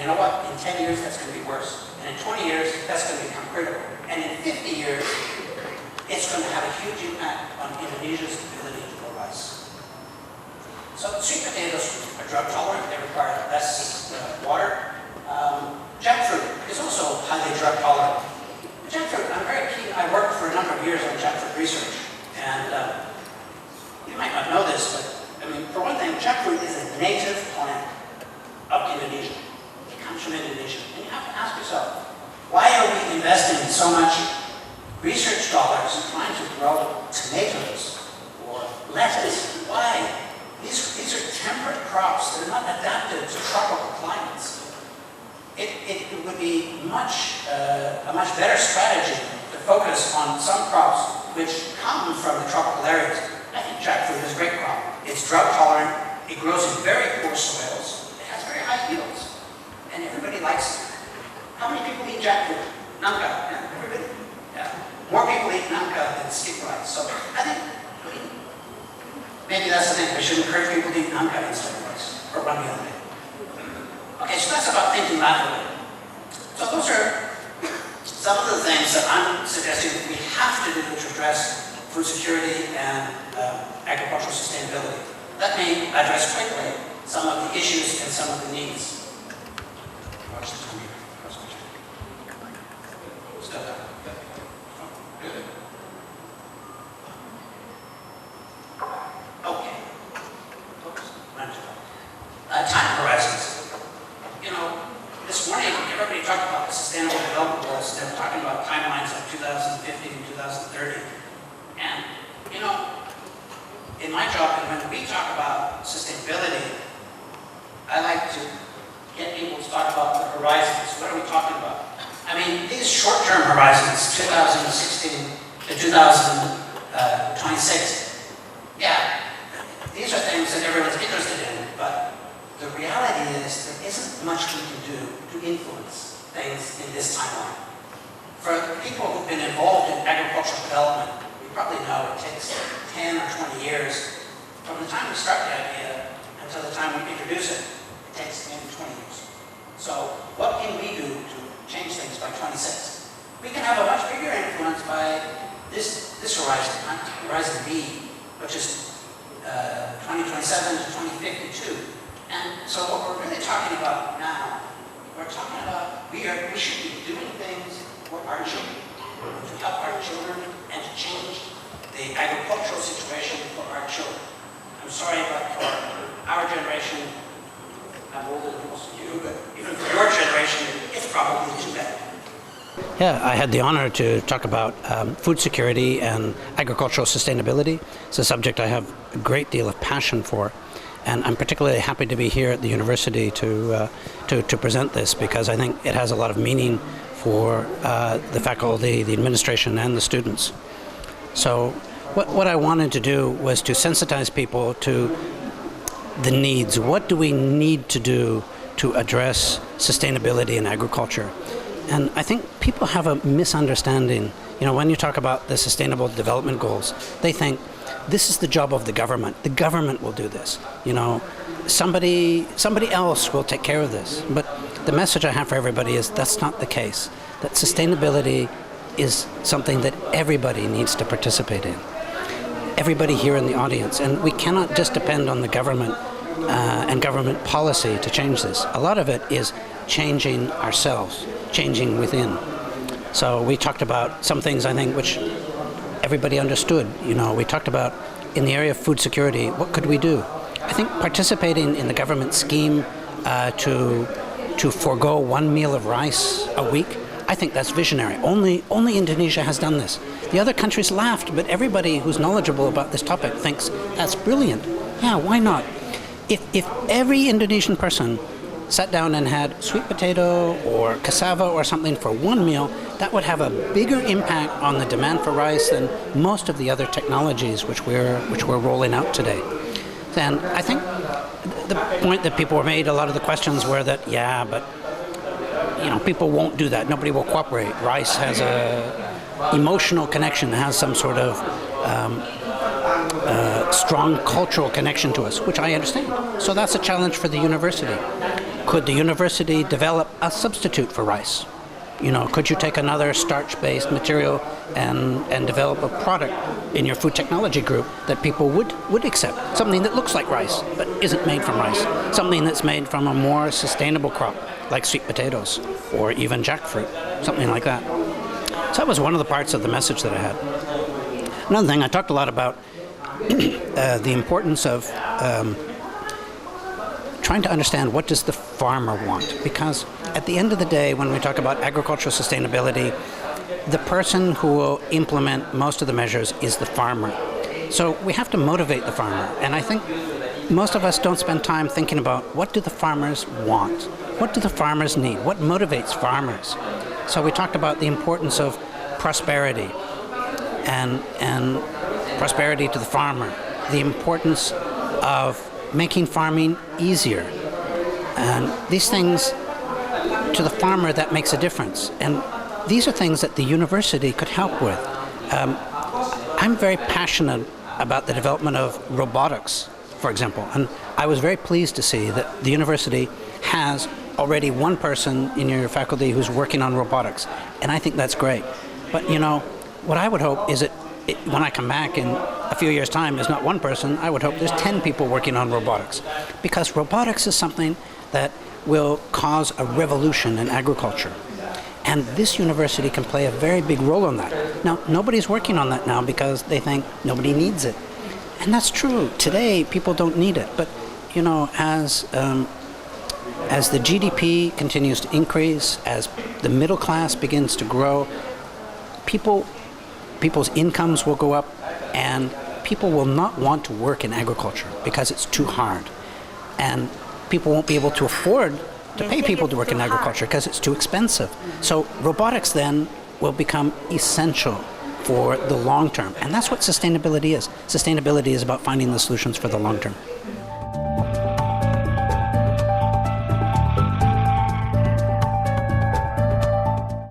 And you know what? In 10 years, that's going to be worse. And in 20 years, that's going to become critical. And in 50 years, it's going to have a huge impact on Indonesia's ability to grow rice. So sweet potatoes are drought tolerant. They require less water. Jackfruit is also highly drought tolerant. Jackfruit, I'm very keen. I worked for a number of years on jackfruit research. And you might not know this, but I mean, for one thing, jackfruit is a native plant of Indonesia. It comes from Indonesia. And you have to ask yourself, why are we investing so much research dollars in trying to grow tomatoes or lettuce? Why? These are temperate crops. They're not adapted to tropical climates. It would be a much better strategy to focus on some crops which come from the tropical areas. I think jackfruit is a great crop. It's drought tolerant. It grows in very poor soils. It has very high yields, and everybody likes it. How many people eat jackfruit? Nangka. Yeah, everybody. Yeah. More people eat nangka than stick rice. So I think maybe that's the thing. We should encourage people to eat nangka instead of rice or ramen. Okay, so that's about thinking laterally. So those are some of the things that I'm suggesting that we have to do to address food security and agricultural sustainability. Let me address quickly some of the issues and some of the needs. Watch the time here. Step down. Good. Okay. Time horizons. You know, this morning everybody talked about the Sustainable Development Goals. They're talking about timelines of 2050 and 2030. And, you know, in my job, and when we talk about sustainability, I like to get people to talk about the horizons. What are we talking about? I mean, these short-term horizons, 2016 to 2026, yeah, these are things that everyone's interested in, but the reality is there isn't much we can do to influence things in this timeline. For people who've been involved in agricultural development, we probably know it takes 10 or 20 years from the time we start the idea until the time we introduce it. It takes 10 to 20 years. So what can we do to change things by 26? We can have a much bigger influence by this horizon, horizon B, which is 2027 to 2052. And so what we're really talking about now, we're talking about we should be doing things for our children, to help our children and to change the agricultural situation for our children. I'm sorry, but for our generation, I'm older than most of you, but even for your generation, it's probably too bad. Yeah, I had the honor to talk about food security and agricultural sustainability. It's a subject I have a great deal of passion for. And I'm particularly happy to be here at the university to present this, because I think it has a lot of meaning for the faculty, the administration, and the students. So what I wanted to do was to sensitize people to the needs. What do we need to do to address sustainability in agriculture? And I think people have a misunderstanding. You know, when you talk about the Sustainable Development Goals, they think this is the job of the government. The government will do this. You know, somebody else will take care of this. But the message I have for everybody is that's not the case. That sustainability is something that everybody needs to participate in. Everybody here in the audience. And we cannot just depend on the government and government policy to change this. A lot of it is changing ourselves, changing within. So we talked about some things, I think, which everybody understood. You know, we talked about in the area of food security, what could we do? I think participating in the government scheme to forego one meal of rice a week, I think that's visionary. Only Indonesia has done this. The other countries laughed, but everybody who's knowledgeable about this topic thinks that's brilliant. Yeah, why not? If every Indonesian person sat down and had sweet potato or cassava or something for one meal, that would have a bigger impact on the demand for rice than most of the other technologies which we're rolling out today. And I think the point that people were made, a lot of the questions were that, yeah, but you know, people won't do that. Nobody will cooperate. Rice has a emotional connection, has some sort of strong cultural connection to us, which I understand. So that's a challenge for the university. Could the university develop a substitute for rice? You know, could you take another starch-based material and develop a product in your food technology group that people would accept? Something that looks like rice, but isn't made from rice. Something that's made from a more sustainable crop, like sweet potatoes, or even jackfruit, something like that. So that was one of the parts of the message that I had. Another thing, I talked a lot about the importance of trying to understand what does the farmer want, because at the end of the day, when we talk about agricultural sustainability, the person who will implement most of the measures is the farmer. So we have to motivate the farmer, and I think most of us don't spend time thinking about what do the farmers want, what do the farmers need, what motivates farmers. So we talked about the importance of prosperity and prosperity to the farmer, the importance of making farming easier. And these things, to the farmer, that makes a difference. And these are things that the university could help with. I'm very passionate about the development of robotics, for example. And I was very pleased to see that the university has already one person in your faculty who's working on robotics. And I think that's great. But, you know, what I would hope is that when I come back in a few years' time, there's not one person. I would hope there's 10 people working on robotics, because robotics is something that will cause a revolution in agriculture. And this university can play a very big role in that. Now, nobody's working on that now because they think nobody needs it. And that's true. Today, people don't need it. But, you know, as the GDP continues to increase, as the middle class begins to grow, people's incomes will go up, and people will not want to work in agriculture because it's too hard. And people won't be able to afford to pay people to work in agriculture because it's too expensive. So robotics then will become essential for the long term. And that's what sustainability is. Sustainability is about finding the solutions for the long term.